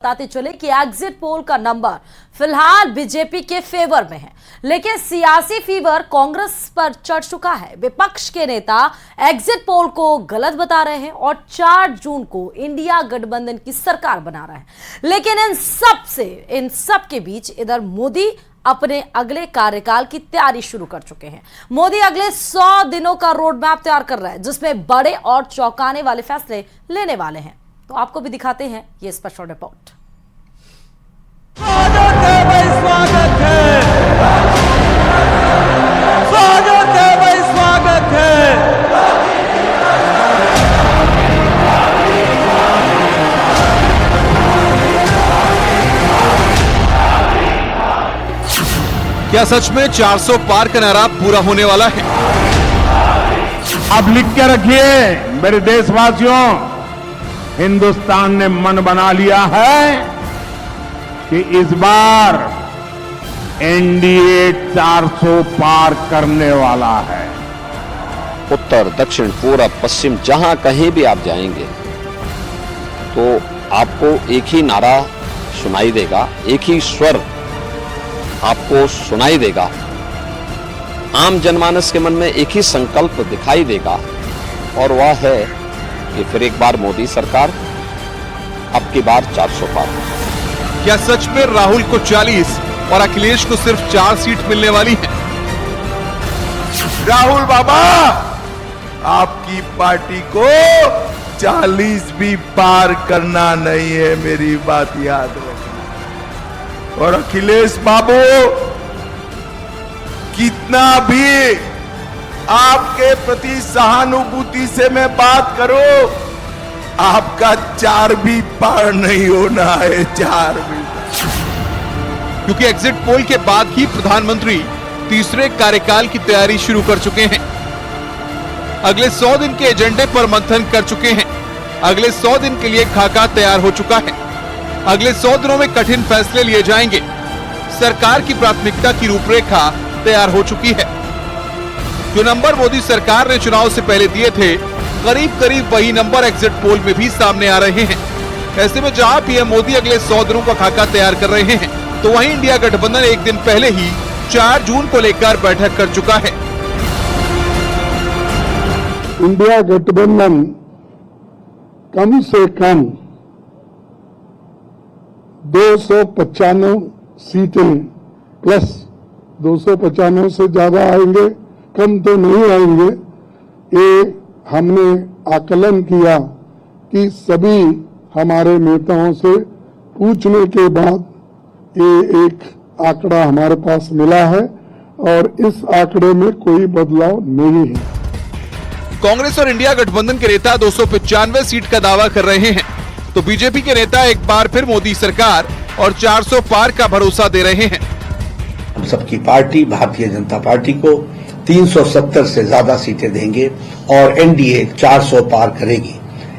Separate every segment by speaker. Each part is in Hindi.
Speaker 1: बताते चले कि एग्जिट पोल का नंबर फिलहाल बीजेपी के फेवर में है, लेकिन सियासी फीवर कांग्रेस पर चढ़ चुका है। विपक्ष के नेता एग्जिट पोल को गलत बता रहे हैं और 4 जून को इंडिया गठबंधन की सरकार बना रहा है। लेकिन इन सब के बीच इधर मोदी अपने अगले कार्यकाल की तैयारी शुरू कर चुके हैं। मोदी अगले 100 दिनों का रोड मैप तैयार कर रहा है, जिसमें बड़े और चौंकाने वाले फैसले लेने वाले हैं। तो आपको भी दिखाते हैं ये स्पेशल रिपोर्ट।
Speaker 2: स्वागत है भाई, स्वागत है, स्वागत है भाई, स्वागत है।
Speaker 3: क्या सच में 400 पार का नारा पूरा होने वाला है?
Speaker 4: अब लिख के रखिए मेरे देशवासियों, हिंदुस्तान ने मन बना लिया है कि इस बार एनडीए 400 पार करने वाला है।
Speaker 5: उत्तर, दक्षिण, पूरब, पश्चिम, जहां कहीं भी आप जाएंगे तो आपको एक ही नारा सुनाई देगा, एक ही स्वर आपको सुनाई देगा। आम जनमानस के मन में एक ही संकल्प दिखाई देगा और वह है कि फिर एक बार मोदी सरकार, अब की बार 400 पार।
Speaker 3: क्या सच में राहुल को 40 और अखिलेश को सिर्फ 4 सीट मिलने वाली है?
Speaker 2: राहुल बाबा, आपकी पार्टी को 40 भी पार करना नहीं है, मेरी बात याद रखना। और अखिलेश बाबू, कितना भी आपके प्रति सहानुभूति से मैं बात करूं, आपका 4 भी पार नहीं होना है, 4 भी।
Speaker 3: क्योंकि एग्जिट पोल के बाद ही प्रधानमंत्री तीसरे कार्यकाल की तैयारी शुरू कर चुके हैं। अगले 100 दिन के एजेंडे पर मंथन कर चुके हैं। अगले 100 दिन के लिए खाका तैयार हो चुका है। अगले 100 दिनों में कठिन फैसले लिए जाएंगे। सरकार की प्राथमिकता की रूपरेखा तैयार हो चुकी है। जो नंबर मोदी सरकार ने चुनाव से पहले दिए थे, करीब करीब वही नंबर एग्जिट पोल में भी सामने आ रहे हैं। ऐसे में जहां पीएम मोदी अगले 100 दिनों का खाका तैयार कर रहे हैं, तो वहीं इंडिया गठबंधन एक दिन पहले ही 4 जून को लेकर बैठक कर चुका है।
Speaker 6: इंडिया गठबंधन कम से कम 295 सीटें प्लस 295 से ज्यादा आएंगे, कम तो नहीं आएंगे। ये हमने आकलन किया कि सभी हमारे नेताओं से पूछने के बाद ये एक आंकड़ा हमारे पास मिला है और इस आंकड़े में कोई बदलाव नहीं है।
Speaker 3: कांग्रेस और इंडिया गठबंधन के नेता 295 सीट का दावा कर रहे हैं, तो बीजेपी के नेता एक बार फिर मोदी सरकार और 400 पार का भरोसा दे रहे हैं।
Speaker 7: हम सबकी पार्टी भारतीय जनता पार्टी को 370 से ज्यादा सीटें देंगे और एनडीए 400 पार करेगी।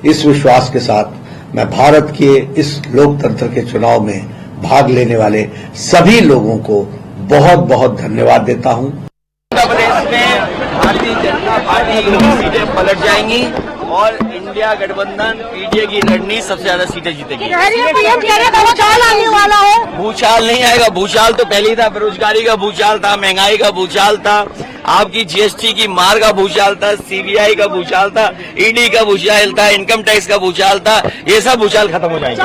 Speaker 7: इस विश्वास के साथ मैं भारत के इस लोकतंत्र के चुनाव में भाग लेने वाले सभी लोगों को बहुत बहुत धन्यवाद देता हूं।
Speaker 8: उत्तर प्रदेश में भारतीय जनता पार्टी की सीटें पलट जाएंगी और इंडिया गठबंधन पीडीए की लड़नी सबसे ज्यादा सीटें जीतेगी।
Speaker 9: भूचाल आने वाला है।
Speaker 8: भूचाल नहीं आएगा, भूचाल तो पहले ही था। बेरोजगारी का भूचाल था, महंगाई का भूचाल था, आपकी जीएसटी की मार का भूचाल था, सीबीआई का भूचाल था, ईडी का भूचाल था, इनकम टैक्स का भूचाल था। ये सब भूचाल खत्म हो जाएंगे।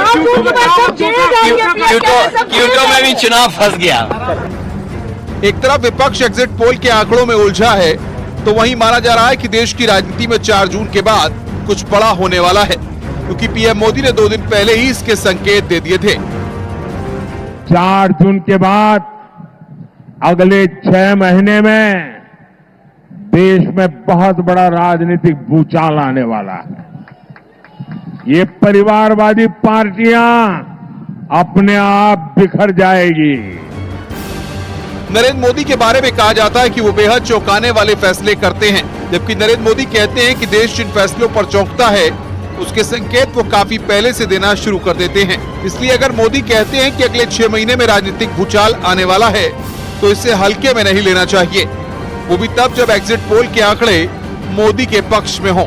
Speaker 8: क्योंकि में भी चुनाव फंस गया।
Speaker 3: एक तरफ विपक्ष एग्जिट पोल के आंकड़ों में उलझा है, तो वहीं माना जा रहा है कि देश की राजनीति में 4 जून के बाद कुछ बड़ा होने वाला है, क्योंकि पीएम मोदी ने 2 दिन पहले ही इसके संकेत दे दिए थे।
Speaker 4: 4 जून के बाद अगले 6 महीने में देश में बहुत बड़ा राजनीतिक भूचाल आने वाला है। ये परिवारवादी पार्टियां अपने आप बिखर जाएगी।
Speaker 3: नरेंद्र मोदी के बारे में कहा जाता है कि वो बेहद चौंकाने वाले फैसले करते हैं, जबकि नरेंद्र मोदी कहते हैं कि देश जिन फैसलों पर चौंकता है उसके संकेत वो काफी पहले से देना शुरू कर देते हैं। इसलिए अगर मोदी कहते हैं कि अगले 6 महीने में राजनीतिक भूचाल आने वाला है, तो इसे हल्के में नहीं लेना चाहिए, वो भी तब जब एग्जिट पोल के आंकड़े मोदी के पक्ष में हों।